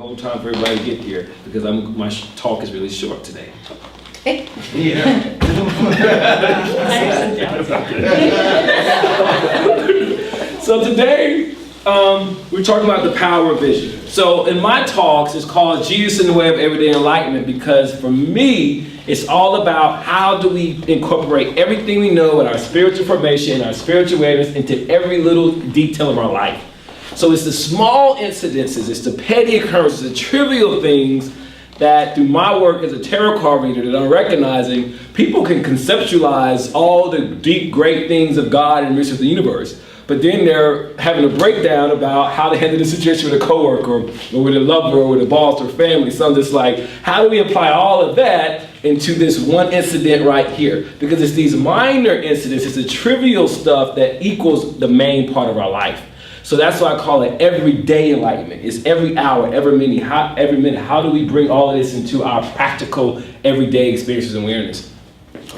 whole time for everybody to get here because my talk is really short today. Yeah. So today, we're talking about the power of vision. So in my talks, it's called Jesus in the Way of Everyday Enlightenment because for me, it's all about how do we incorporate everything we know in our spiritual formation, our spiritual awareness into every little detail of our life. So it's the small incidences, it's the petty occurrences, the trivial things that through my work as a tarot card reader that I'm recognizing, people can conceptualize all the deep, great things of God and the mystery of the universe. But then they're having a breakdown about how to handle the situation with a coworker or with a lover or with a boss or family. So I'm just like, how do we apply all of that into this one incident right here? Because it's these minor incidents, it's the trivial stuff that equals the main part of our life. So that's why I call it everyday enlightenment. It's every hour, every minute. How do we bring all of this into our practical, everyday experiences and awareness?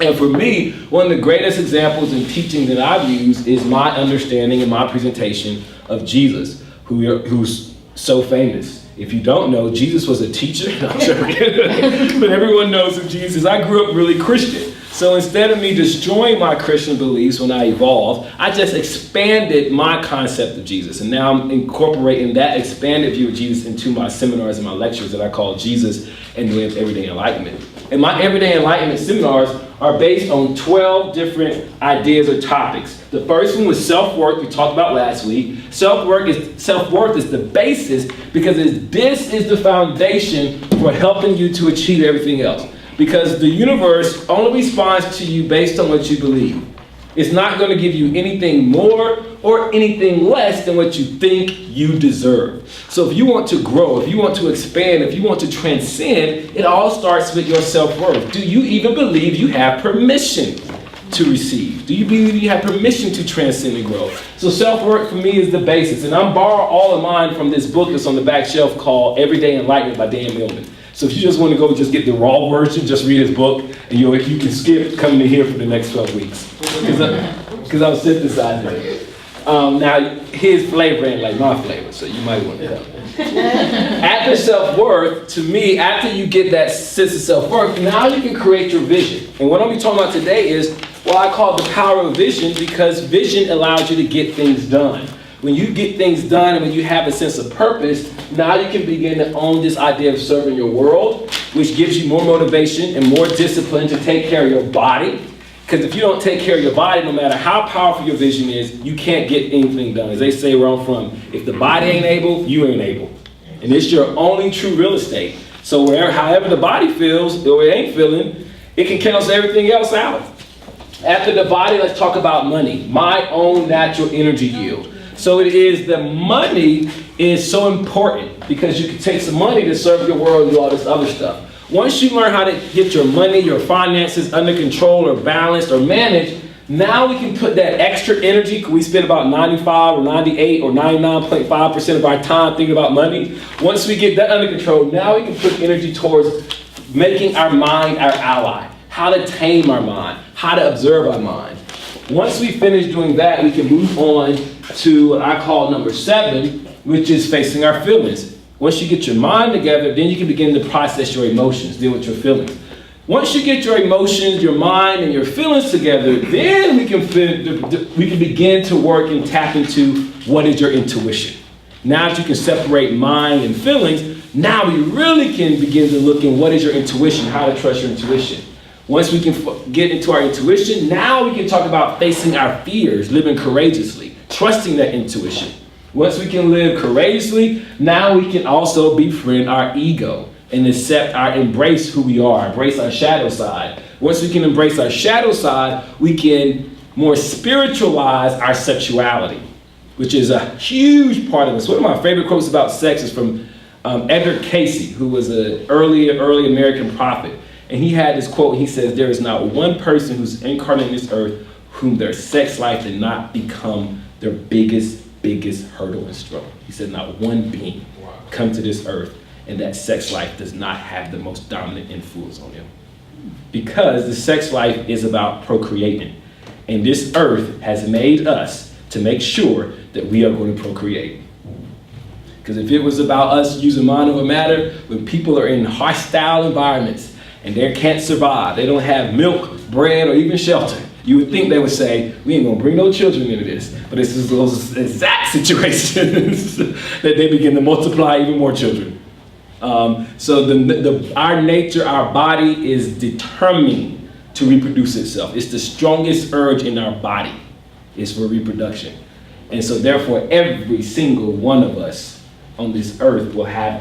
And for me, one of the greatest examples in teaching that I've used is my understanding and my presentation of Jesus, who's so famous. If you don't know, Jesus was a teacher, I'm joking, but everyone knows who Jesus is. I grew up really Christian. So instead of me destroying my Christian beliefs when I evolved, I just expanded my concept of Jesus. And now I'm incorporating that expanded view of Jesus into my seminars and my lectures that I call Jesus and the Way of Everyday Enlightenment. And my Everyday Enlightenment seminars are based on 12 different ideas or topics. The first one was self-worth, we talked about last week. Self-worth is the basis because this is the foundation for helping you to achieve everything else. Because the universe only responds to you based on what you believe. It's not going to give you anything more or anything less than what you think you deserve. So if you want to grow, if you want to expand, if you want to transcend, it all starts with your self-worth. Do you even believe you have permission to receive? Do you believe you have permission to transcend and grow? So self-worth for me is the basis. And I'm borrowing all of mine from this book that's on the back shelf called Everyday Enlightenment by Melvin. So if you just want to go just get the raw version, just read his book, and you can skip coming to here for the next 12 weeks. Because I'm synthesizing it. Now, his flavor ain't like my flavor, so you might want to help. After self-worth, to me, after you get that sense of self-worth, now you can create your vision. And what I'm going to be talking about today is, well, I call it the power of vision because vision allows you to get things done. When you get things done and when you have a sense of purpose, now you can begin to own this idea of serving your world, which gives you more motivation and more discipline to take care of your body. Because if you don't take care of your body, no matter how powerful your vision is, you can't get anything done. As they say where I'm from, if the body ain't able, you ain't able. And it's your only true real estate. So however the body feels or it ain't feeling, it can cancel everything else out. After the body, let's talk about money. My own natural energy yield. So it is the money is so important because you can take some money to serve your world and do all this other stuff. Once you learn how to get your money, your finances under control or balanced or managed, now we can put that extra energy. We spend about 95 or 98 or 99.5% of our time thinking about money. Once we get that under control, now we can put energy towards making our mind our ally, how to tame our mind, how to observe our mind. Once we finish doing that, we can move on to what I call number 7, which is facing our feelings. Once you get your mind together, then you can begin to process your emotions, deal with your feelings. Once you get your emotions, your mind, and your feelings together, then we can begin to work and tap into what is your intuition. Now that you can separate mind and feelings, now we really can begin to look in what is your intuition, how to trust your intuition. Once we can get into our intuition, now we can talk about facing our fears, living courageously, trusting that intuition. Once we can live courageously, now we can also befriend our ego and embrace who we are, embrace our shadow side. Once we can embrace our shadow side, we can more spiritualize our sexuality, which is a huge part of us. One of my favorite quotes about sex is from Edgar Cayce, who was an early American prophet. And he had this quote, he says, there is not one person who's incarnated in this earth whom their sex life did not become their biggest hurdle and struggle. He said not one being come to this earth and that sex life does not have the most dominant influence on them. Because the sex life is about procreating. And this earth has made us to make sure that we are going to procreate. Because if it was about us using mind over matter, when people are in hostile environments and they can't survive, they don't have milk, bread, or even shelter, you would think they would say, we ain't gonna bring no children into this. But it's those exact situations that they begin to multiply even more children. So our nature, our body is determined to reproduce itself. It's the strongest urge in our body is for reproduction. And so therefore, every single one of us on this earth will have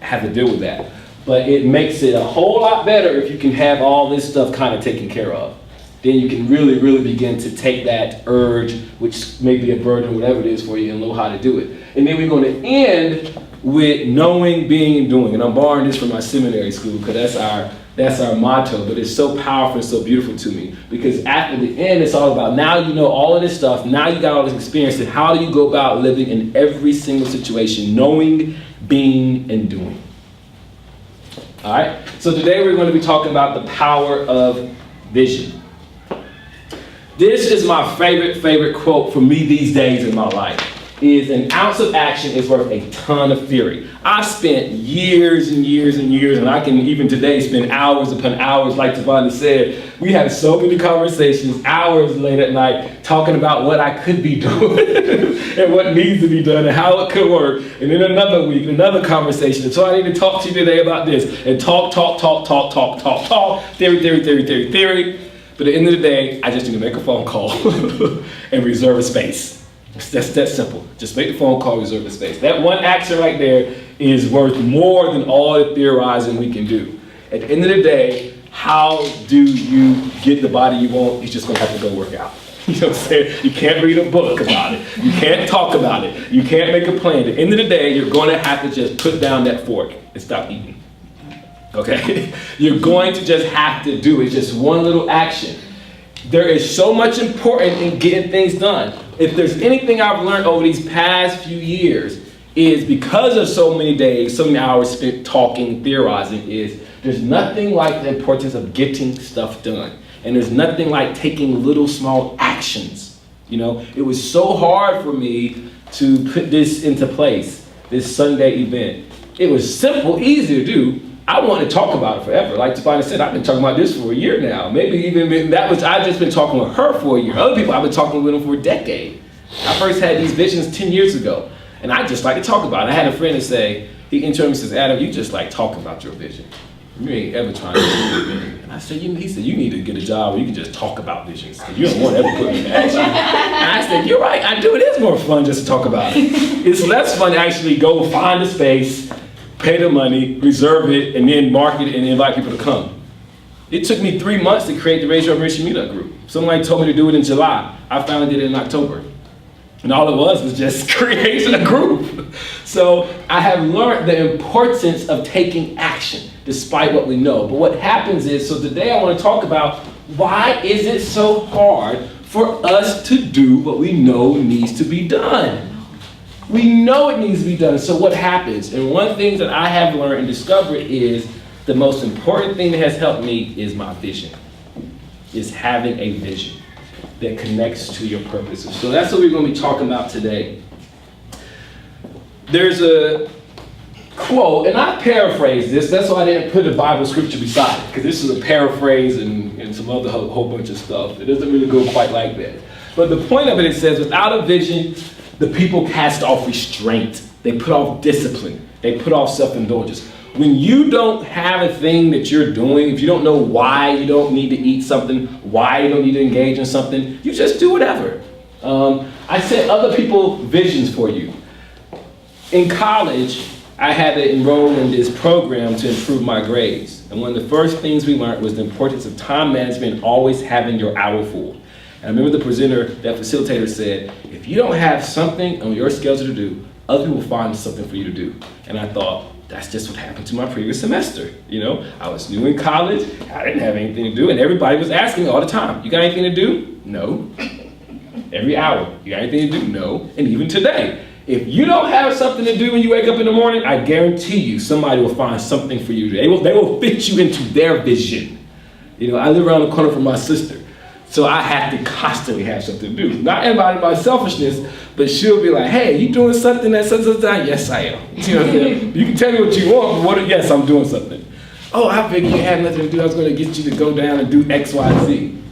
to deal with that. But it makes it a whole lot better if you can have all this stuff kind of taken care of. Then you can really, really begin to take that urge, which may be a burden, whatever it is for you, and know how to do it. And then we're going to end with knowing, being, and doing. And I'm borrowing this from my seminary school because that's our motto, but it's so powerful and so beautiful to me. Because after the end, it's all about now you know all of this stuff, now you got all this experience, and how do you go about living in every single situation, knowing, being, and doing. All right, so today we're going to be talking about the power of vision. This is my favorite quote for me these days in my life. Is an ounce of action is worth a ton of theory. I spent years and years and years, and I can even today spend hours upon hours, like Tavanda said. We have so many conversations, hours late at night, talking about what I could be doing and what needs to be done and how it could work. And then another week, another conversation. And so I need to talk to you today about this. And talk, theory. But at the end of the day, I just need to make a phone call and reserve a space. That's that simple. Just make the phone call, reserve the space. That one action right there is worth more than all the theorizing we can do. At the end of the day, how do you get the body you want? You're just gonna have to go work out. You know what I'm saying? You can't read a book about it. You can't talk about it. You can't make a plan. At the end of the day, you're gonna have to just put down that fork and stop eating. Okay? You're going to just have to do it. Just one little action. There is so much important in getting things done. If there's anything I've learned over these past few years is because of so many days, so many hours spent talking, theorizing, is there's nothing like the importance of getting stuff done. And there's nothing like taking little small actions. You know, it was so hard for me to put this into place, this Sunday event. It was simple, easy to do. I want to talk about it forever. Like Tavanda said, I've been talking about this for a year now. Maybe even I've just been talking with her for a year. Other people, I've been talking with them for a decade. I first had these visions 10 years ago, and I just like to talk about it. I had a friend that say, he interned me and says, Adam, you just like talking about your vision. You ain't ever trying to do it. And I said, he said, you need to get a job where you can just talk about visions. You don't want to ever put me in action. And I said, you're right, I do. It is more fun just to talk about it. It's less fun to actually go find a space, pay the money, reserve it, and then market it and invite people to come. It took me 3 months to create the Raise Your Mission Meetup group. Somebody told me to do it in July. I finally did it in October. And all it was just creating a group. So I have learned the importance of taking action, despite what we know. But what happens is, so today I want to talk about why is it so hard for us to do what we know needs to be done? We know it needs to be done, so what happens? And one thing that I have learned and discovered is the most important thing that has helped me is my vision, is having a vision that connects to your purposes. So that's what we're going to be talking about today. There's a quote, and I paraphrase this, that's why I didn't put a Bible scripture beside it, because this is a paraphrase and some other whole bunch of stuff. It doesn't really go quite like that. But the point of it, it says, without a vision, the people cast off restraint. They put off discipline. They put off self-indulgence. When you don't have a thing that you're doing, if you don't know why you don't need to eat something, why you don't need to engage in something, you just do whatever. I set other people's visions for you. In college, I had to enroll in this program to improve my grades. And one of the first things we learned was the importance of time management and always having your hour full. And I remember the presenter, that facilitator said, if you don't have something on your schedule to do, other people will find something for you to do. And I thought, that's just what happened to my previous semester. You know, I was new in college, I didn't have anything to do, and everybody was asking me all the time, you got anything to do? No. Every hour, you got anything to do? No. And even today, if you don't have something to do when you wake up in the morning, I guarantee you somebody will find something for you to do. They will fit you into their vision. You know, I live around the corner from my sister. So I have to constantly have something to do. Not invited by selfishness, but she'll be like, hey, you doing something at such and such? Yes, I am. You know what I'm saying? You can tell me what you want, but yes, I'm doing something. Oh, I figured you had nothing to do. I was going to get you to go down and do X, Y, Z.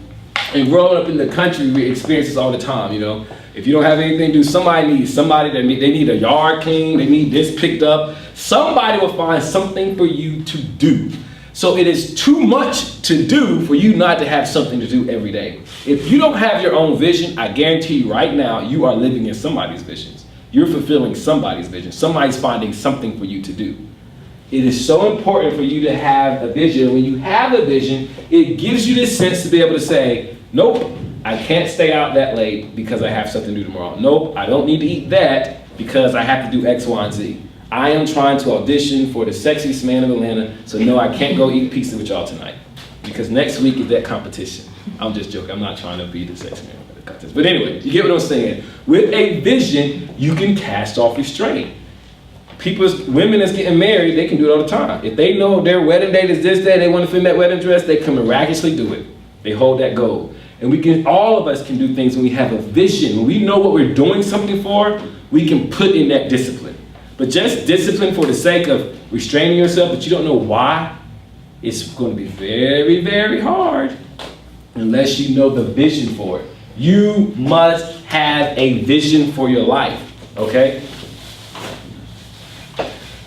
And growing up in the country, we experience this all the time, you know. If you don't have anything to do, somebody they need a yard clean, they need this picked up. Somebody will find something for you to do. So it is too much to do for you not to have something to do every day. If you don't have your own vision, I guarantee you right now, you are living in somebody's visions. You're fulfilling somebody's vision. Somebody's finding something for you to do. It is so important for you to have a vision. When you have a vision, it gives you this sense to be able to say, nope, I can't stay out that late because I have something to do tomorrow. Nope, I don't need to eat that because I have to do X, Y, and Z. I am trying to audition for the sexiest man of Atlanta, so no, I can't go eat pizza with y'all tonight because next week is that competition. I'm just joking. I'm not trying to be the sexiest man of the contest. But anyway, you get what I'm saying. With a vision, you can cast off restraint. Women that's getting married, they can do it all the time. If they know their wedding date is this day, they want to fit in that wedding dress, they can miraculously do it. They hold that goal. And all of us can do things when we have a vision. When we know what we're doing something for, we can put in that discipline. But just discipline for the sake of restraining yourself, but you don't know why, it's going to be very, very hard unless you know the vision for it. You must have a vision for your life, okay?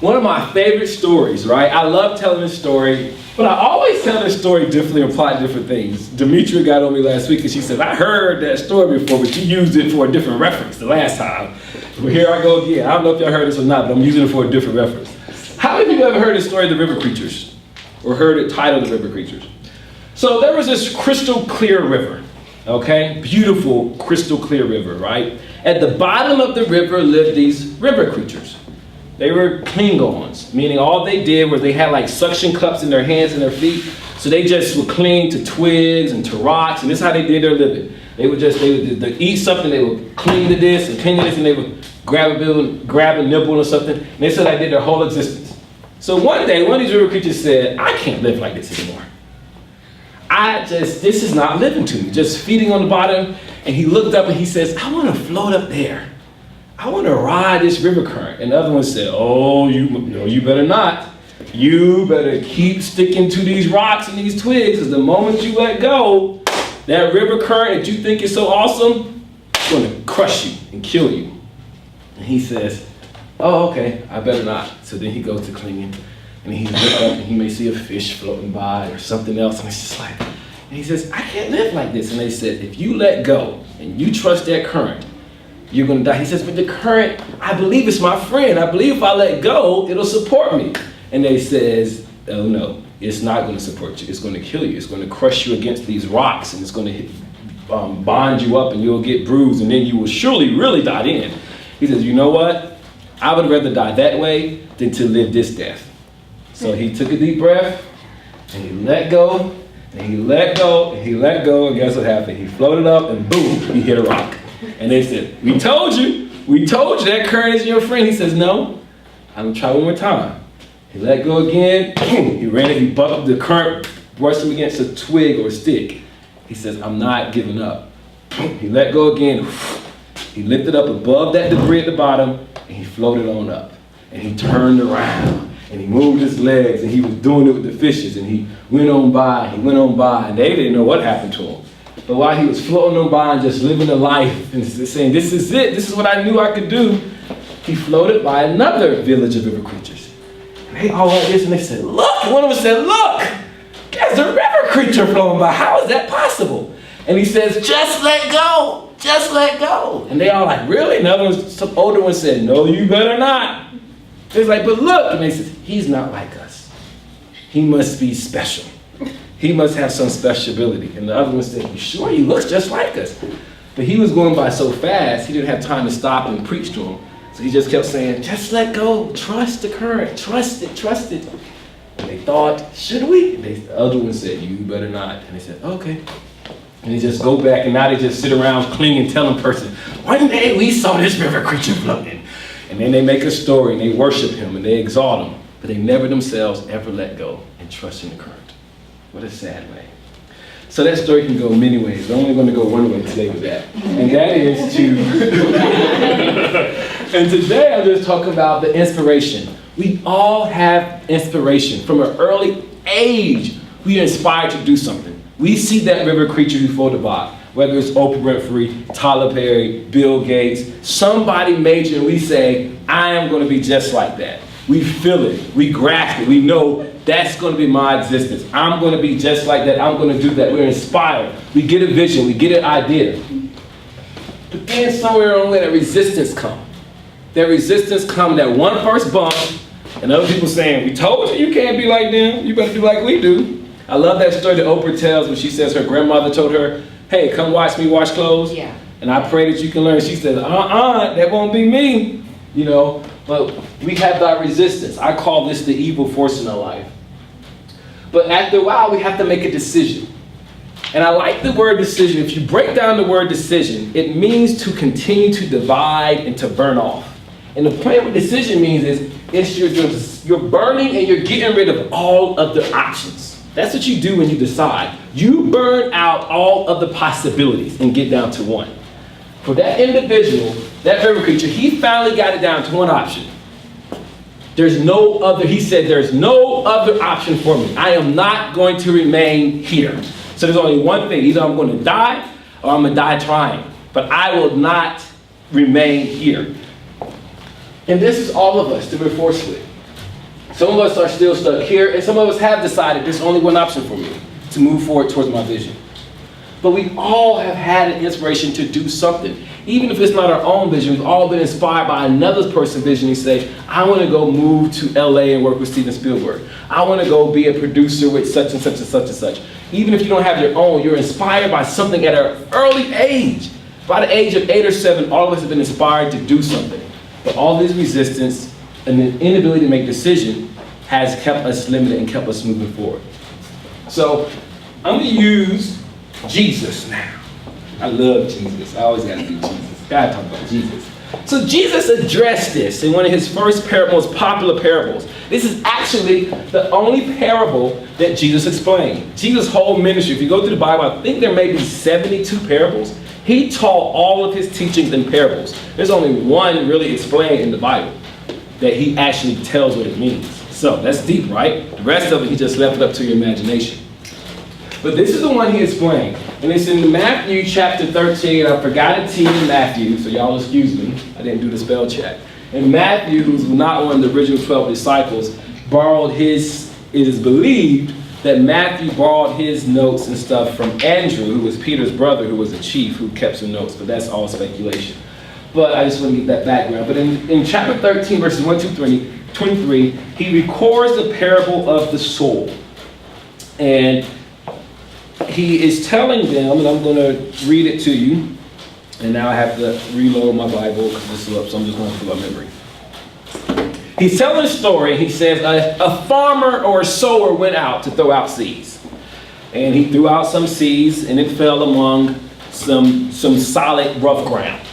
One of my favorite stories, right? I love telling this story, but I always tell this story differently and apply different things. Demetria got on me last week and she said, I heard that story before, but you used it for a different reference the last time. Well, here I go again. I don't know if y'all heard this or not, but I'm using it for a different reference. How many of you ever heard the story of the river creatures? Or heard it titled The River Creatures? So there was this crystal clear river, okay? Beautiful crystal clear river, right? At the bottom of the river lived these river creatures. They were Klingons, meaning all they did was they had like suction cups in their hands and their feet, so they just would cling to twigs and to rocks, and this is how they did their living. They would eat something, they would cling to this and cling to this, and they would grab a nibble or something, and they said that did their whole existence. So one day, one of these river creatures said, I can't live like this anymore. This is not living to me, just feeding on the bottom, and he looked up and he says, I want to float up there. I want to ride this river current. And the other one said, oh, you better not. You better keep sticking to these rocks and these twigs, because the moment you let go, that river current that you think is so awesome, it's going to crush you and kill you. And he says, oh, okay, I better not. So then he goes to clinging, and he looks up and he may see a fish floating by or something else, and it's just like, and he says, I can't live like this. And they said, if you let go and you trust that current, you're going to die. He says, but the current, I believe it's my friend. I believe if I let go, it'll support me. And they says, oh no, it's not going to support you. It's going to kill you. It's going to crush you against these rocks, and it's going to bind you up, and you'll get bruised, and then you will surely really die in. He says, you know what? I would rather die that way than to live this death. So he took a deep breath, and he let go, and he let go, and he let go, and guess what happened? He floated up, and boom, he hit a rock. And they said, we told you that current is your friend. He says, no, I'm gonna try one more time. He let go again, he ran it, he bumped the current, brushed him against a twig or a stick. He says, I'm not giving up. He let go again, he lifted up above that debris at the bottom, and he floated on up. And he turned around, and he moved his legs, and he was doing it with the fishes, and he went on by, and they didn't know what happened to him. But while he was floating on by and just living a life and saying, this is it, this is what I knew I could do, he floated by another village of river creatures. And they all like this, and they said, look, one of them said, look, there's a river creature floating by. How is that possible? And he says, just let go, just let go. And they all like, really? And some older one said, no, you better not. He's like, but look, and they said, he's not like us. He must be special. He must have some special ability. And the other one said, you sure? He looks just like us. But he was going by so fast, he didn't have time to stop and preach to him. So he just kept saying, just let go, trust the current, trust it, trust it. And they thought, should we? And the other one said, you better not. And they said, okay. And they just go back, and now they just sit around clinging, telling person, one day we saw this river creature floating. And then they make a story, and they worship him, and they exalt him. But they never themselves ever let go and trust in the current. What a sad way. So that story can go many ways. I'm only going to go one way today with that. And that is to... And today I'm just talking about the inspiration. We all have inspiration. From an early age, we are inspired to do something. We see that river creature who floated by, whether it's Oprah Winfrey, Tyler Perry, Bill Gates, somebody major, and we say, I am going to be just like that. We feel it, we grasp it, we know that's going to be my existence. I'm going to be just like that, I'm going to do that. We're inspired, we get a vision, we get an idea. But then somewhere along the way, that resistance comes. That resistance comes, that one first bump, and other people saying, we told you can't be like them, you better do like we do. I love that story that Oprah tells when she says her grandmother told her, hey, come watch me wash clothes. Yeah. And I pray that you can learn. She said, that won't be me. You know, but we have that resistance. I call this the evil force in our life. But after a while, we have to make a decision. And I like the word decision. If you break down the word decision, it means to continue to divide and to burn off. And the point of decision means is you're burning and you're getting rid of all of the options. That's what you do when you decide. You burn out all of the possibilities and get down to one. For that individual, that river creature, he finally got it down to one option. There's no other, he said, there's no other option for me. I am not going to remain here. So there's only one thing. Either I'm going to die or I'm going to die trying. But I will not remain here. And this is all of us that we're forced with. Some of us are still stuck here, and some of us have decided there's only one option for me, to move forward towards my vision. But we all have had an inspiration to do something. Even if it's not our own vision, we've all been inspired by another person's vision. He say, I want to go move to LA and work with Steven Spielberg. I want to go be a producer with such and such and such and such. Even if you don't have your own, you're inspired by something at an early age. By the age of 8 or 7, all of us have been inspired to do something. But all this resistance and the inability to make decisions has kept us limited and kept us moving forward. So I'm going to use Jesus now. I love Jesus. I always got to do Jesus. Got to talk about Jesus. So Jesus addressed this in one of his first most popular parables. This is actually the only parable that Jesus explained. Jesus' whole ministry, if you go through the Bible, I think there may be 72 parables. He taught all of his teachings in parables. There's only one really explained in the Bible that he actually tells what it means. So that's deep, right? The rest of it, he just left it up to your imagination. But this is the one he explained. And it's in Matthew chapter 13. I forgot a T in Matthew, so y'all excuse me. I didn't do the spell check. And Matthew, who's not one of the original 12 disciples, borrowed his, it is believed that Matthew borrowed his notes and stuff from Andrew, who was Peter's brother, who was a chief, who kept some notes. But that's all speculation. But I just want to get that background. But in chapter 13, verses 1 to 23, he records the parable of the soul. And he is telling them, and I'm going to read it to you. And now I have to reload my Bible because this is up, so I'm just going to pull up memory. He's telling a story. He says a farmer or a sower went out to throw out seeds. And he threw out some seeds, and it fell among some solid, rough ground.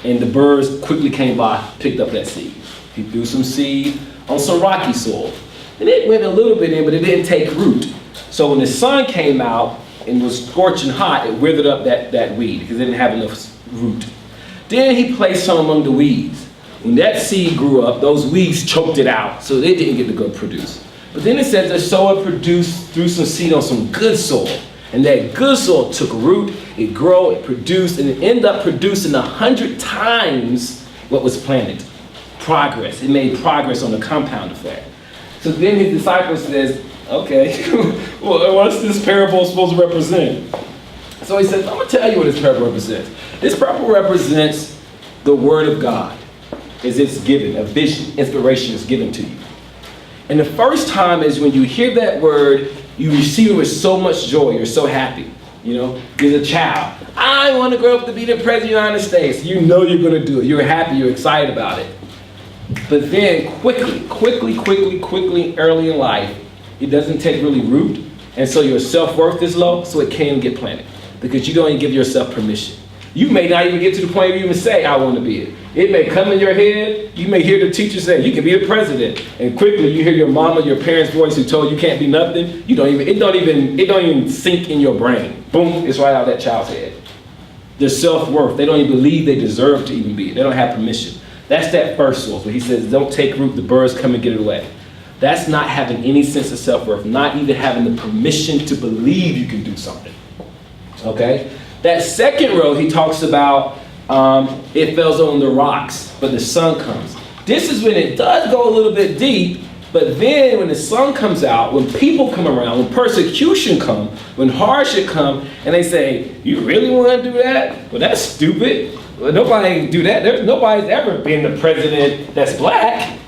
And the birds quickly came by, picked up that seed. He threw some seed on some rocky soil. And it went a little bit in, but it didn't take root. So when the sun came out and was scorching hot, it withered up that weed because it didn't have enough root. Then he placed some among the weeds. When that seed grew up, those weeds choked it out, so they didn't get to go produce. But then it says the sower threw some seed on some good soil. And that good soil took root, it grew, it produced, and it ended up producing 100 times what was planted. Progress. It made progress on the compound effect. So then his disciple says, okay, well, what's this parable supposed to represent? So he says, I'm going to tell you what this parable represents. This parable represents the Word of God. As it's given, a vision, inspiration is given to you. And the first time is when you hear that word, you receive it with so much joy, you're so happy. You know, as a child, I want to grow up to be the President of the United States. You know you're going to do it. You're happy, you're excited about it. But then quickly, early in life, it doesn't take really root. And so your self-worth is low, so it can't get planted. Because you don't even give yourself permission. You may not even get to the point where you even say, I want to be it. It may come in your head. You may hear the teacher say, you can be the president. And quickly you hear your mama, your parents' voice who told you can't be nothing. It don't even sink in your brain. Boom, it's right out of that child's head. Their self-worth, they don't even believe they deserve to even be it. They don't have permission. That's that first source where he says, don't take root, the birds come and get it away. That's not having any sense of self-worth, not even having the permission to believe you can do something. Okay? That second row, he talks about it falls on the rocks, but the sun comes. This is when it does go a little bit deep, but then when the sun comes out, when people come around, when persecution comes, when hardship comes, and they say, you really want to do that? Well, that's stupid. Well, nobody do that. Nobody's ever been the president that's black.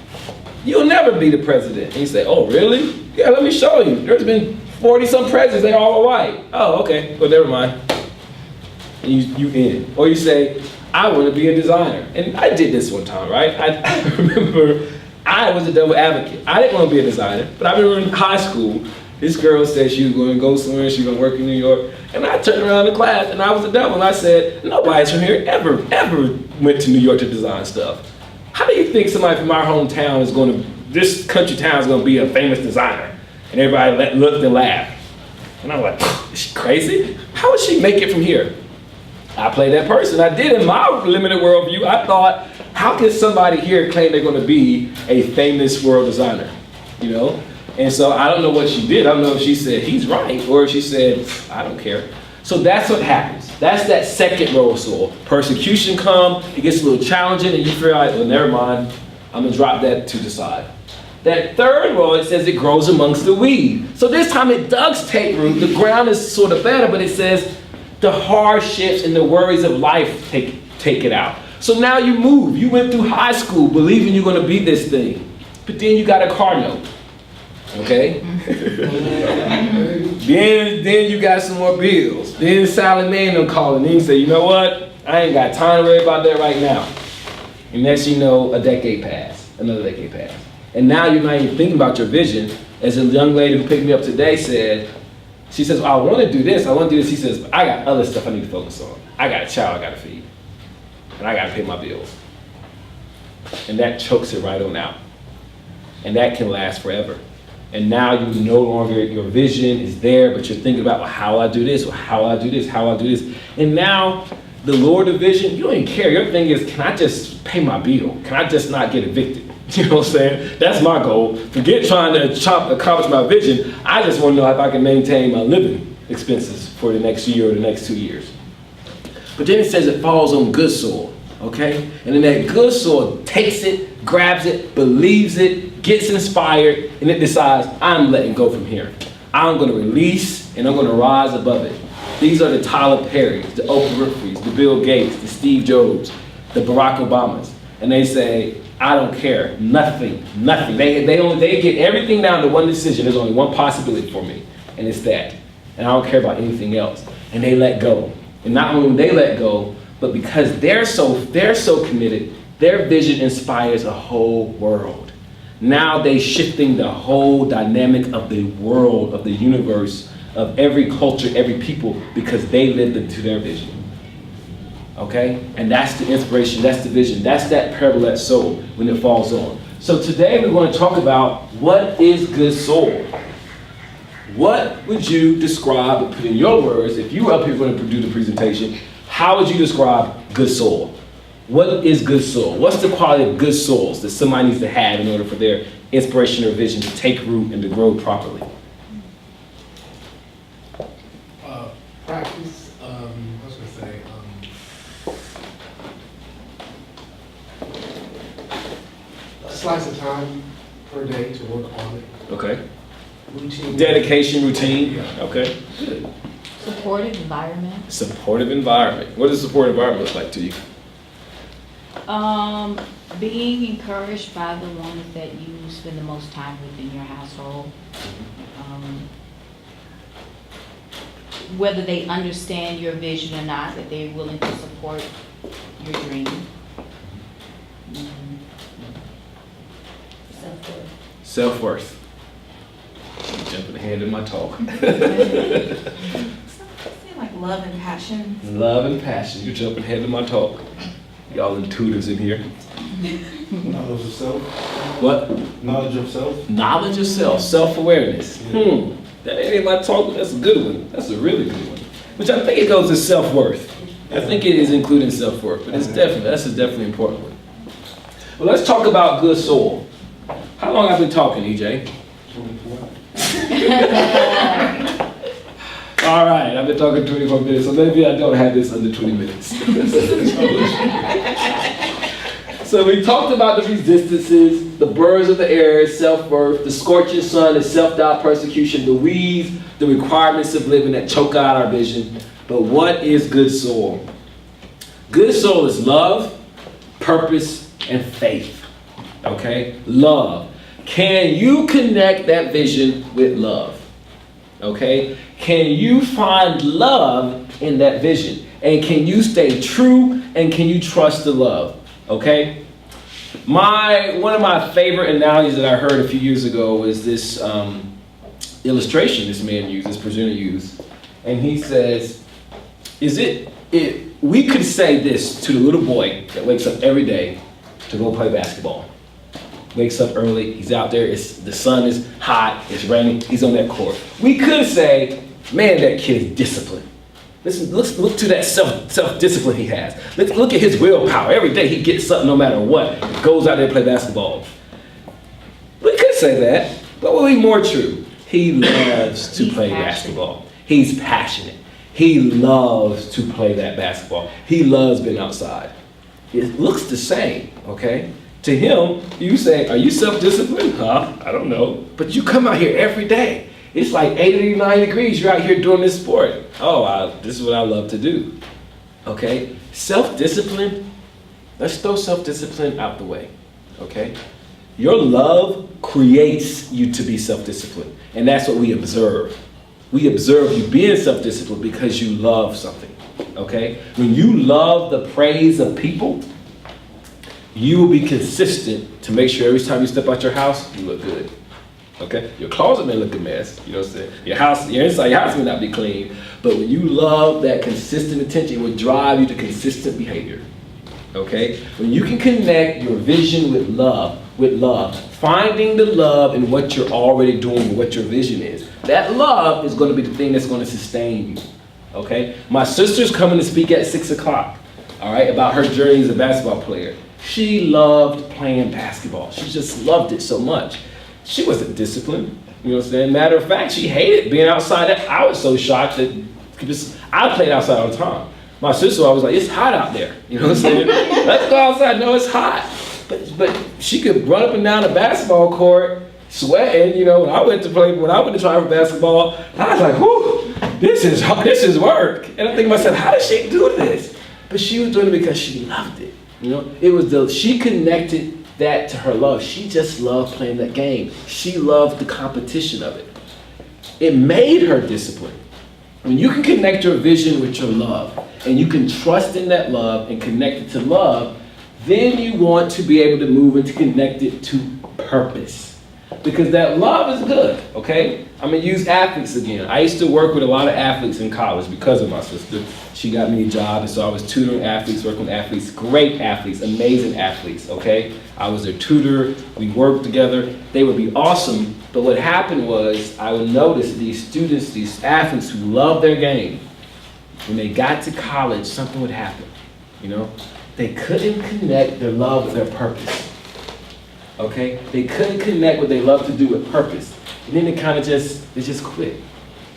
You'll never be the president. And you say, oh, really? Yeah, let me show you. There's been 40-some presidents, they all are white. Oh, okay, well, never mind. And you in. Or you say, I want to be a designer. And I did this one time, right? I remember I was a double advocate. I didn't want to be a designer, but I remember in high school, this girl said she was going to go somewhere, she was going to work in New York. And I turned around in class and I was a devil and I said, nobody's from here ever went to New York to design stuff. How do you think somebody from our hometown is going to, this country town is going to be a famous designer? And everybody looked and laughed. And I'm like, is she crazy? How would she make it from here? I played that person. I did in my limited worldview. I thought, how can somebody here claim they're going to be a famous world designer? You know? And so I don't know what she did. I don't know if she said, he's right, or if she said, I don't care. So that's what happens. That's that second row of soil. Persecution comes, it gets a little challenging, and you feel like, well, never mind. I'm going to drop that to the side. That third row, it says it grows amongst the weed. So this time it does take root. The ground is sort of better, but it says the hardships and the worries of life take it out. So now you move. You went through high school believing you're going to be this thing. But then you got a car note. Okay? then you got some more bills. Then Sally Mae them calling. Then you say, you know what? I ain't got time to worry about that right now. And next you know, a decade passed. Another decade passed. And now you're not even thinking about your vision. As a young lady who picked me up today said, she says, well, I want to do this, I want to do this. He says, I got other stuff I need to focus on. I got a child I got to feed. And I got to pay my bills. And that chokes it right on out. And that can last forever. And now you no longer, your vision is there, but you're thinking about, well, how will I do this? Well, how will I do this? How will I do this? And now the Lord of vision, you don't even care. Your thing is, can I just pay my bill? Can I just not get evicted? You know what I'm saying? That's my goal. Forget trying to accomplish my vision. I just want to know if I can maintain my living expenses for the next year or the next 2 years. But then it says it falls on good soil, okay? And then that good soil takes it, grabs it, believes it, gets inspired, and it decides, I'm letting go from here. I'm going to release, and I'm going to rise above it. These are the Tyler Perrys, the Oprah Winfreys, the Bill Gates, the Steve Jobs, the Barack Obamas. And they say, I don't care, nothing. They get everything down to one decision. There's only one possibility for me, and it's that. And I don't care about anything else. And they let go. And not only they let go, but because they're so committed, their vision inspires a whole world. Now they're shifting the whole dynamic of the world, of the universe, of every culture, every people, because they lived into their vision. Okay? And that's the inspiration, that's the vision, that's that parable that soul when it falls on. So today we're going to talk about what is good soul. What would you describe, put in your words, if you were up here going to do the presentation, how would you describe good soul? What is good soul? What's the quality of good souls that somebody needs to have in order for their inspiration or vision to take root and to grow properly? Practice, a slice of time per day to work on it. Okay. Routine. Dedication, routine. Yeah. Okay. Good. Supportive environment. Supportive environment. What does a supportive environment look like to you? Being encouraged by the ones that you spend the most time with in your household. Whether they understand your vision or not, that they're willing to support your dream. Self-worth. Self-worth. Jumping ahead in my talk. Seems like love and passion. Love and passion. You're jumping ahead of my talk. Y'all in tutors in here. Knowledge of self. What? Knowledge of self. Knowledge of self, self-awareness. That ain't in my talk, but that's a good one. That's a really good one. Which I think it goes to self-worth. I think it is including self-worth, but that's a definitely important one. Well, let's talk about good soil. How long have I been talking, EJ? 24. All right, I've been talking 24 minutes, so maybe I don't have this under 20 minutes. So we talked about the resistances, the birds of the air is self-worth, the scorching sun is self-doubt, persecution, the weeds, the requirements of living that choke out our vision. But what is good soil? Good soil is love, purpose, and faith. Okay? Love. Can you connect that vision with love? Okay? Can you find love in that vision? And can you stay true and can you trust the love? Okay? One of my favorite analogies that I heard a few years ago was this illustration this man used, this presenter used. And he says, we could say this to the little boy that wakes up every day to go play basketball. Wakes up early, he's out there, the sun is hot, it's raining, he's on that court. We could say, man, that kid is disciplined. Listen, let's look to that self-discipline he has. Let's look at his willpower. Every day he gets something no matter what. Goes out there and play basketball. We could say that, but what would be more true? He loves to play basketball. He's passionate. He loves to play that basketball. He loves being outside. It looks the same, okay? To him, you say, are you self-disciplined? Huh? I don't know. But you come out here every day. It's like 89 degrees. You're out here doing this sport. This is what I love to do. Okay? Self-discipline, let's throw self-discipline out the way. Okay? Your love creates you to be self-disciplined. And that's what we observe. We observe you being self-disciplined because you love something. Okay? When you love the praise of people, you will be consistent to make sure every time you step out your house, you look good. Okay? Your closet may look a mess, you know what I'm saying? Your inside your house may not be clean, but when you love that consistent attention, it will drive you to consistent behavior. Okay? When you can connect your vision with love, finding the love in what you're already doing, what your vision is, that love is going to be the thing that's going to sustain you. Okay? My sister's coming to speak at 6 o'clock, all right, about her journey as a basketball player. She loved playing basketball. She just loved it so much. She wasn't disciplined, you know what I'm saying? Matter of fact, she hated being outside. I was so shocked that I played outside all the time. My sister always like, it's hot out there, you know what I'm saying? Let's go outside. No, it's hot. But she could run up and down the basketball court, sweating, you know. When I went to try for basketball, I was like, whoo, this is work. And I think to myself, how did she do this? But she was doing it because she loved it. You know, she connected that to her love. She just loved playing that game. She loved the competition of it. It made her disciplined. When you can connect your vision with your love, and you can trust in that love and connect it to love, then you want to be able to move and to connect it to purpose. Because that love is good, okay? I'm going to use athletes again. I used to work with a lot of athletes in college because of my sister. She got me a job, and so I was tutoring athletes, working with athletes, great athletes, amazing athletes, okay? I was their tutor. We worked together. They would be awesome, but what happened was I would notice these students, these athletes who love their game, when they got to college, something would happen, you know? They couldn't connect their love with their purpose. Okay? They couldn't connect what they love to do with purpose. And then they just quit.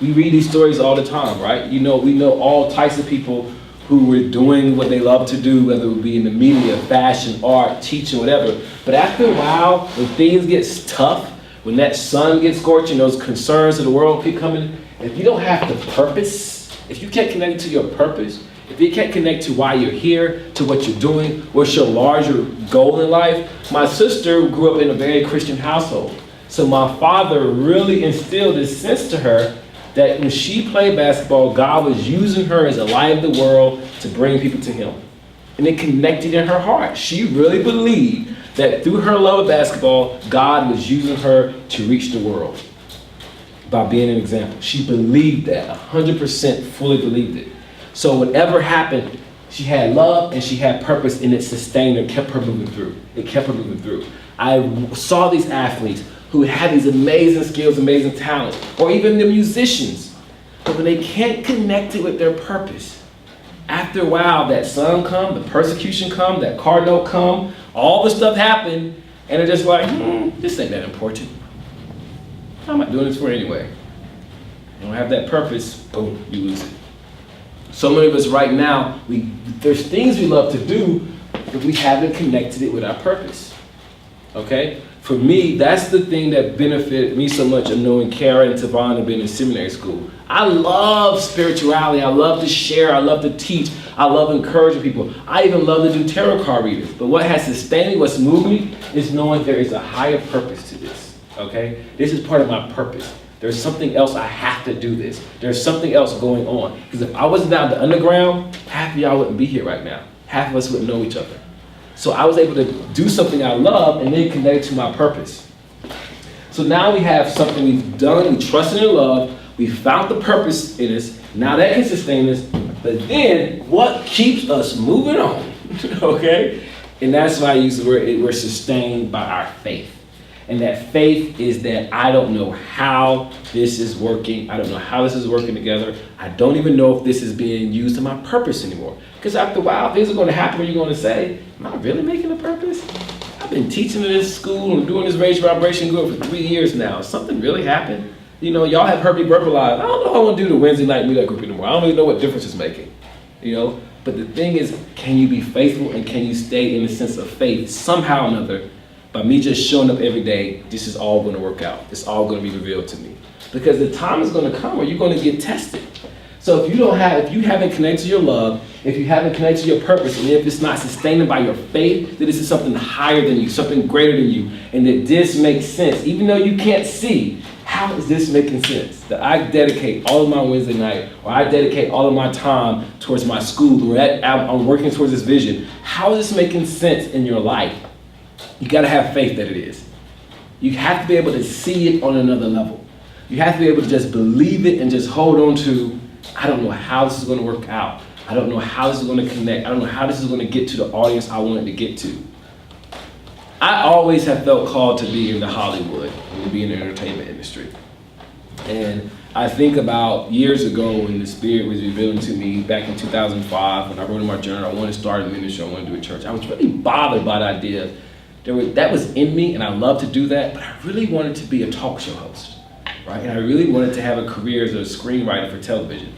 We read these stories all the time, right? You know, we know all types of people who were doing what they love to do, whether it be in the media, fashion, art, teaching, whatever. But after a while, when things get tough, when that sun gets scorching, those concerns of the world keep coming, if you don't have the purpose, if you can't connect to your purpose, if you can't connect to why you're here, to what you're doing, what's your larger goal in life. My sister grew up in a very Christian household. So my father really instilled this sense to her that when she played basketball, God was using her as a light of the world to bring people to him. And it connected in her heart. She really believed that through her love of basketball, God was using her to reach the world. by being an example. She believed that, 100% fully believed it. So whatever happened, she had love and she had purpose, and it sustained her, kept her moving through. It kept her moving through. I saw these athletes who had these amazing skills, amazing talents, or even the musicians, but when they can't connect it with their purpose, after a while, that sun come, the persecution come, that car note come, all the stuff happened, and they're just like, this ain't that important. How am I doing this for anyway? You don't have that purpose, boom, you lose it. So many of us right now, there's things we love to do, but we haven't connected it with our purpose. Okay? For me, that's the thing that benefited me so much of knowing Kara and Tavon and being in seminary school. I love spirituality. I love to share. I love to teach. I love encouraging people. I even love to do tarot card readings. But what has sustained me, what's moved me, is knowing there is a higher purpose to this. Okay? This is part of my purpose. There's something else, I have to do this. There's something else going on. Because if I wasn't down the underground, half of y'all wouldn't be here right now. Half of us wouldn't know each other. So I was able to do something I love and then connect it to my purpose. So now we have something we've done, we trusted and loved, we found the purpose in us, now that can sustain us, but then what keeps us moving on, okay? And that's why I use the word, we're sustained by our faith. And that faith is that I don't know how this is working. I don't know how this is working together. I don't even know if this is being used in my purpose anymore. Because after a while, things are going to happen where you're going to say, am I really making a purpose? I've been teaching in this school and doing this raised vibration group for 3 years now. Something really happened? You know, y'all have heard me verbalize. I don't know if I want to do the Wednesday night meetup group anymore. I don't really know what difference it's making. You know, but the thing is, can you be faithful and can you stay in the sense of faith somehow or another? By me just showing up every day, this is all going to work out. It's all going to be revealed to me. Because the time is going to come where you're going to get tested. So if you haven't connected to your love, if you haven't connected to your purpose, and if it's not sustained by your faith, that this is something higher than you, something greater than you, and that this makes sense, even though you can't see, how is this making sense? That I dedicate all of my Wednesday night, or I dedicate all of my time towards my school, or I'm working towards this vision. How is this making sense in your life? You gotta have faith that it is. You have to be able to see it on another level. You have to be able to just believe it and just hold on to, I don't know how this is gonna work out. I don't know how this is gonna connect. I don't know how this is gonna get to the audience I want it to get to. I always have felt called to be in the Hollywood and to be in the entertainment industry. And I think about years ago when the Spirit was revealing to me back in 2005, when I wrote in my journal, I wanted to start a ministry, I wanted to do a church. I was really bothered by the idea. That was in me, and I love to do that, but I really wanted to be a talk show host, right? And I really wanted to have a career as a screenwriter for television.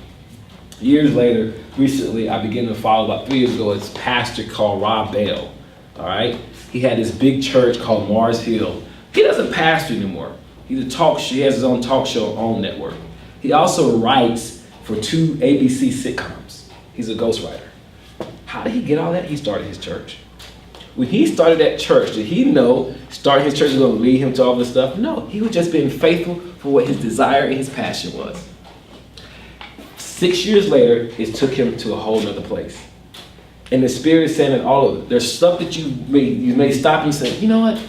Years later, recently, I began to follow, about 3 years ago, this pastor called Rob Bell, all right? He had this big church called Mars Hill. He doesn't pastor anymore. He has his own talk show on network. He also writes for 2 ABC sitcoms. He's a ghostwriter. How did he get all that? He started his church. When he started that church, did he know starting his church was going to lead him to all this stuff? No, he was just being faithful for what his desire and his passion was. 6 years later, it took him to a whole nother place. And the Spirit is saying in all of it, there's stuff that you may stop and say, you know what?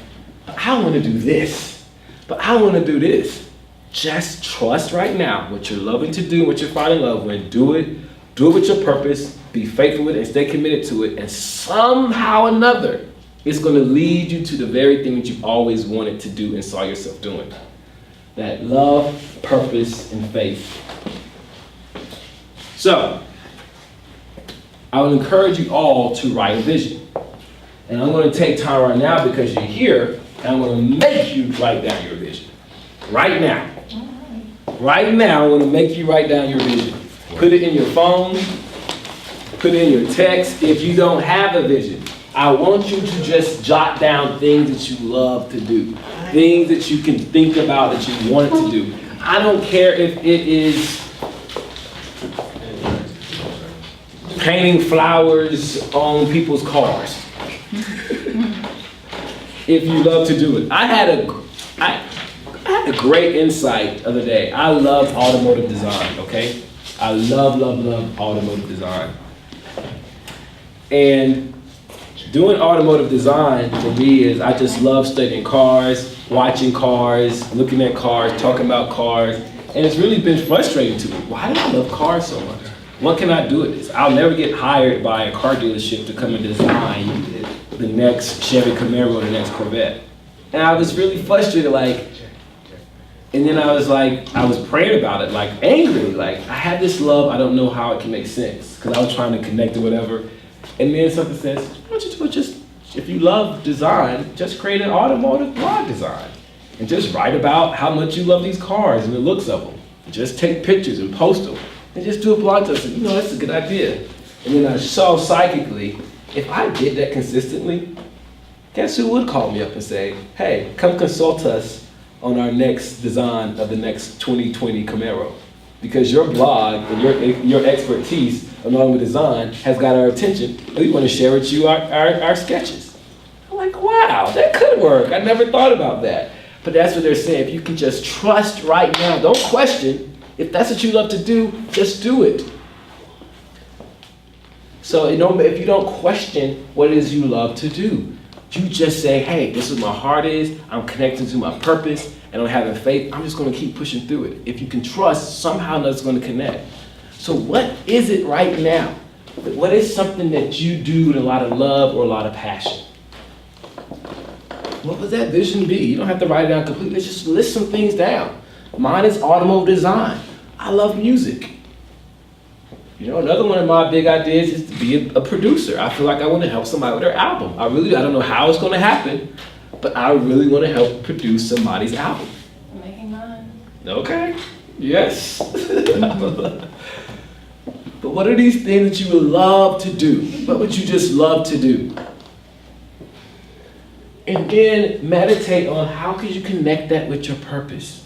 I want to do this, but I want to do this. Just trust right now what you're loving to do, what you're finding love with. Do it with your purpose. Be faithful with it and stay committed to it, and somehow or another, it's going to lead you to the very thing that you've always wanted to do and saw yourself doing. That love, purpose, and faith. So, I would encourage you all to write a vision. And I'm going to take time right now because you're here, and I'm going to make you write down your vision. Right now. Right now, I'm going to make you write down your vision. Put it in your phone. Put it in your text. If you don't have a vision, I want you to just jot down things that you love to do. Things that you can think about that you want to do. I don't care if it is painting flowers on people's cars. If you love to do it. I had a great insight the other day. I love automotive design, okay? I love automotive design. And doing automotive design for me is I just love studying cars. watching cars, looking at cars, talking about cars, and it's really been frustrating to me. Why do I love cars so much? What can I do with this? I'll never get hired by a car dealership to come and design the next Chevy Camaro or the next Corvette. And I was really frustrated, like, and then I was praying about it, like angry, like I had this love, I don't know how it can make sense, because I was trying to connect or whatever. And then something says, why don't you do it just, if you love design, just create an automotive blog design. And just write about how much you love these cars and the looks of them. Just take pictures and post them. And just do a blog post. You know, that's a good idea. And then I saw psychically, if I did that consistently, guess who would call me up and say, hey, come consult us on our next design of the next 2020 Camaro. Because your blog and your expertise along with design has got our attention, and we want to share with you our sketches. I'm like, wow, that could work. I never thought about that. But that's what they're saying. If you can just trust right now, don't question. If that's what you love to do, just do it. So if you don't question what it is you love to do, you just say, hey, this is what my heart is, I'm connecting to my purpose, and I'm having faith, I'm just gonna keep pushing through it. If you can trust, somehow that's gonna connect. So what is it right now? What is something that you do with a lot of love or a lot of passion? What would that vision be? You don't have to write it down completely, just list some things down. Mine is automotive design. I love music. You know, another one of my big ideas is to be a producer. I feel like I want to help somebody with their album. I don't know how it's going to happen, but I really want to help produce somebody's album. I'm making mine. Okay, yes. But what are these things that you would love to do? What would you just love to do? And then meditate on how could you connect that with your purpose?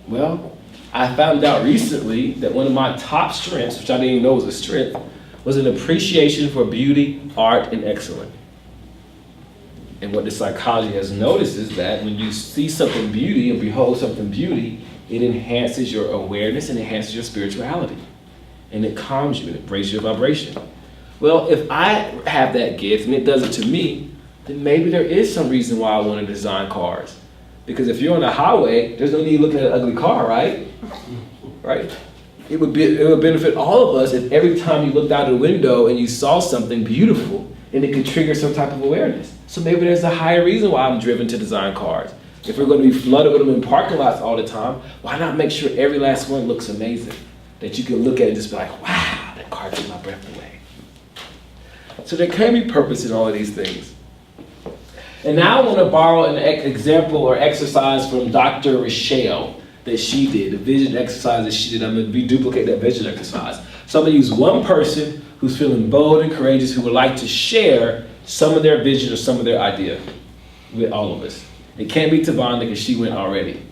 Well, I found out recently that one of my top strengths, which I didn't even know was a strength, was an appreciation for beauty, art, and excellence. And what the psychology has noticed is that when you see something beauty and behold something beauty, it enhances your awareness and enhances your spirituality. And it calms you and it raises your vibration. Well, if I have that gift and it does it to me, then maybe there is some reason why I want to design cars. Because if you're on the highway, there's no need looking at an ugly car, right? Right? It would benefit all of us if every time you looked out the window and you saw something beautiful, and it could trigger some type of awareness. So maybe there's a higher reason why I'm driven to design cars. If we're going to be flooded with them in parking lots all the time, why not make sure every last one looks amazing? That you can look at it and just be like, wow, that car took my breath away. So there can be purpose in all of these things. And now I want to borrow an example or exercise from Dr. Rochelle that she did, the vision exercise that she did. I'm going to reduplicate that vision exercise. So I'm going to use one person who's feeling bold and courageous who would like to share some of their vision or some of their idea with all of us. It can't be Tavonda because she went already.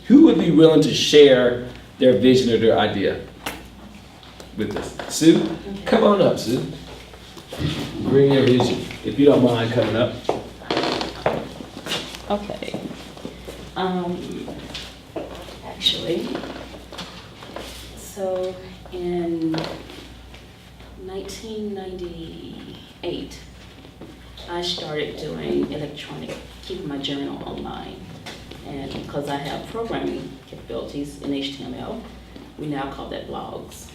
Who would be willing to share their vision or their idea with us? Sue, come on up, Sue. Bring your vision, if you don't mind coming up. Okay. Actually, so in 1998, I started doing keeping my journal online. And because I have programming capabilities in HTML, we now call that blogs.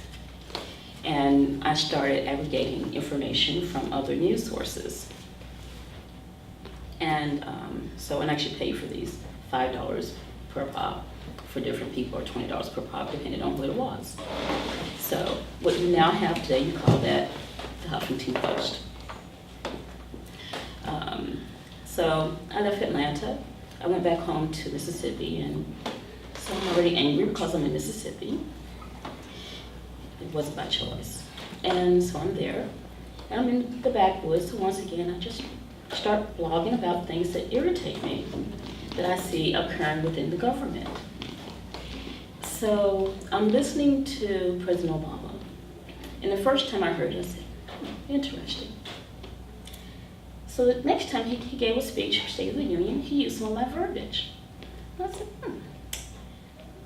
And I started aggregating information from other news sources. And and I actually pay for these $5 per pop for different people, or $20 per pop, depending on what it was. So what you now have today, you call that the Huffington Post. So I left Atlanta. I went back home to Mississippi, and so I'm already angry because I'm in Mississippi. It wasn't by choice. And so I'm there, and I'm in the backwoods, so once again, I just start blogging about things that irritate me, that I see occurring within the government. So I'm listening to President Obama, and the first time I heard it, I said, interesting. So the next time he gave a speech, State of the Union, he used some of my verbiage. And I said,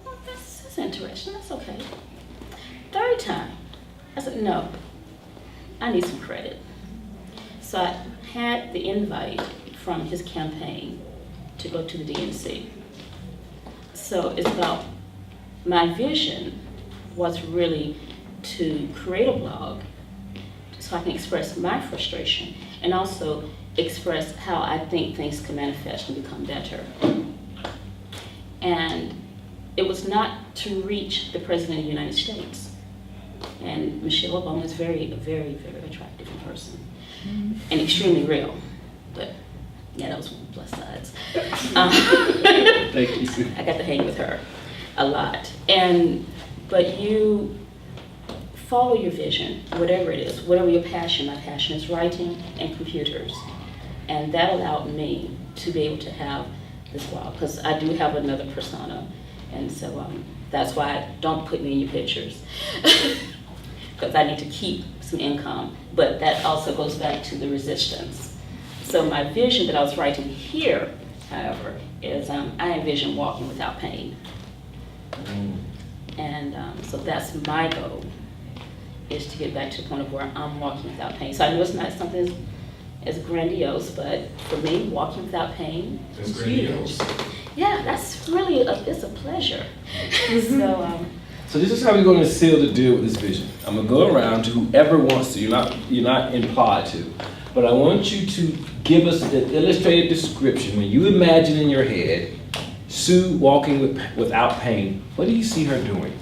well, that's interesting, that's okay. Third time, I said, no, I need some credit. So I had the invite from his campaign to go to the DNC. So it's about, my vision was really to create a blog so I can express my frustration and also express how I think things can manifest and become better. And it was not to reach the President of the United States. And Michelle Obama is very, very, very attractive in person and extremely real. But yeah, that was one of the plus sides. Thank you, Sue. I got to hang with her a lot. But you follow your vision, whatever it is, whatever your passion. My passion is writing and computers. And that allowed me to be able to have this blog, because I do have another persona. And so that's why don't put me in your pictures, because I need to keep some income. But that also goes back to the resistance. So my vision that I was writing here, however, is I envision walking without pain. And so that's my goal, is to get back to the point of where I'm walking without pain. So I know it's not something as grandiose, but for me, walking without pain is huge. Yeah, that's really, it's a pleasure. So this is how we're going to seal the deal with this vision. I'm going to go around to whoever wants to. You're not implied to. But I want you to give us an illustrated description. When you imagine in your head Sue walking without pain, what do you see her doing?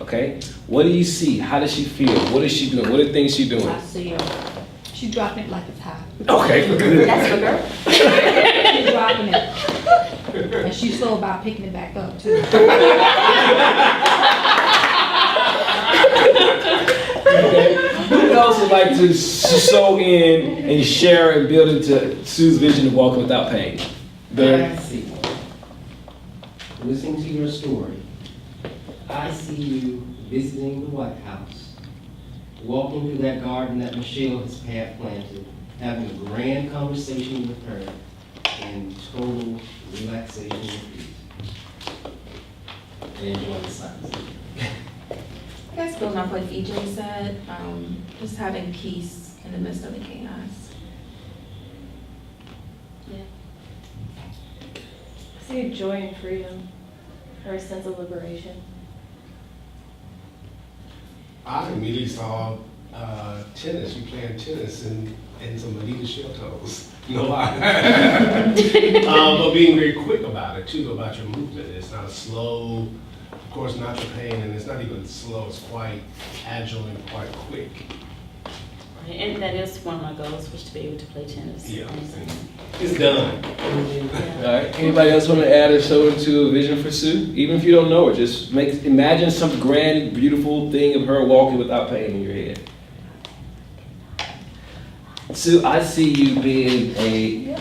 Okay? What do you see? How does she feel? What is she doing? What are the things she's doing? I see her. She's dropping it like it's hot. Okay, good. That's the girl. She's dropping it. And she's slow about picking it back up, too. Okay. Who else would like to sew in and share and build into Sue's vision of walking without pain? I see. Listening to your story, I see you visiting the White House, walking through that garden that Michelle has planted, having a grand conversation with her, and total relaxation and peace. And enjoying the silence. I guess building off what EJ said, just having peace in the midst of the chaos. Yeah. I see joy and freedom, or a sense of liberation. I immediately saw tennis, you playing tennis and some Anita shell toes. No lie. But being very quick about it too, about your movement. It's not slow, of course not your pain, and it's not even slow, it's quite agile and quite quick. And that is one of my goals, was to be able to play tennis. Yeah, it's done. All right. Anybody else want to add or sew into a vision for Sue? Even if you don't know her, just imagine some grand, beautiful thing of her walking without pain in your head. Sue, I see you being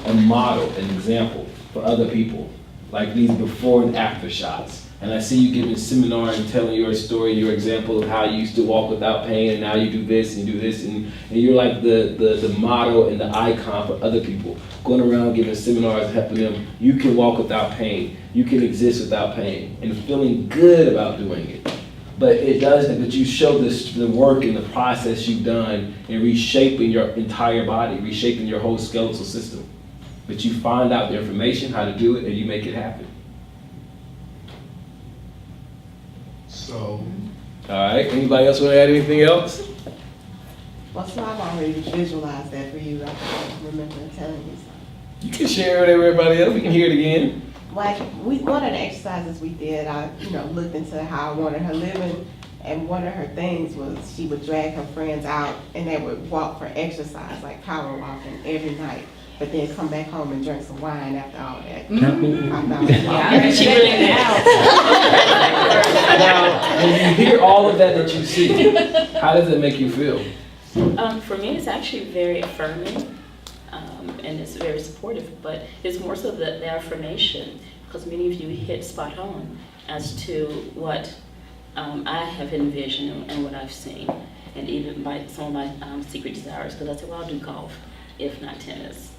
a model, an example for other people, like these before and after shots. And I see you giving seminars and telling your story, your example of how you used to walk without pain, and now you do this and you do this, and you're like the model and the icon for other people, going around giving seminars, helping them. You can walk without pain. You can exist without pain, and feeling good about doing it. But you show the work and the process you've done in reshaping your entire body, reshaping your whole skeletal system. But you find out the information, how to do it, and you make it happen. So, All right, anybody else want to add anything else? Well, so I've already visualized that for you. I don't remember telling you something. You can share it with everybody else. We can hear it again. Like, one of the exercises we did, I looked into how I wanted her living, and one of her things was she would drag her friends out and they would walk for exercise, like power walking every night, but then come back home and drink some wine after all that. Mm-hmm. I thought it was Yeah, She really did. Now, when you hear all of that you see, how does it make you feel? For me, it's actually very affirming, and it's very supportive, but it's more so the affirmation, because many of you hit spot on as to what I have envisioned and what I've seen, and even some of my secret desires, because I said, well, I'll do golf, if not tennis.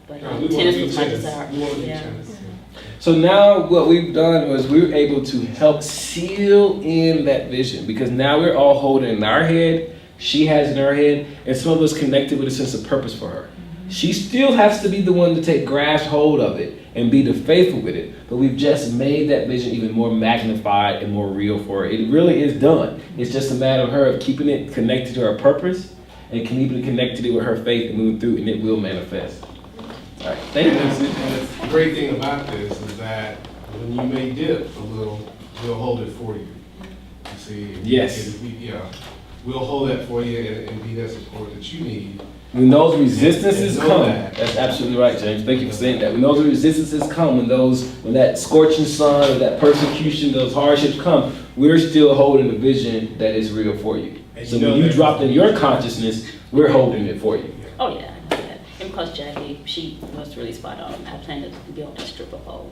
But we tennis wanna was do my tennis. desire. We wanna do Yeah. tennis. So now what we've done was we were able to help seal in that vision, because now we're all holding in our head, she has in her head, and some of us connected with a sense of purpose for her. She still has to be the one to grasp hold of it and be the faithful with it. But we've just made that vision even more magnified and more real for her. It really is done. It's just a matter of her keeping it connected to her purpose and keeping it connected with her faith and moving through, and it will manifest. All right, thank you. And the great thing about this is that when you may dip a little, we'll hold it for you. You see? Yes. Yeah. We'll hold that for you and be that support that you need. When those resistances And know come, that. that's absolutely right, James. Thank you for saying that. When those resistances come, when that scorching sun or that persecution, those hardships come, we're still holding the vision that is real for you. And So you know when you that- dropped in your consciousness, we're holding it for you. Oh, yeah, I know that. And because Jackie, she was really spot on. I plan to build a stripper pole.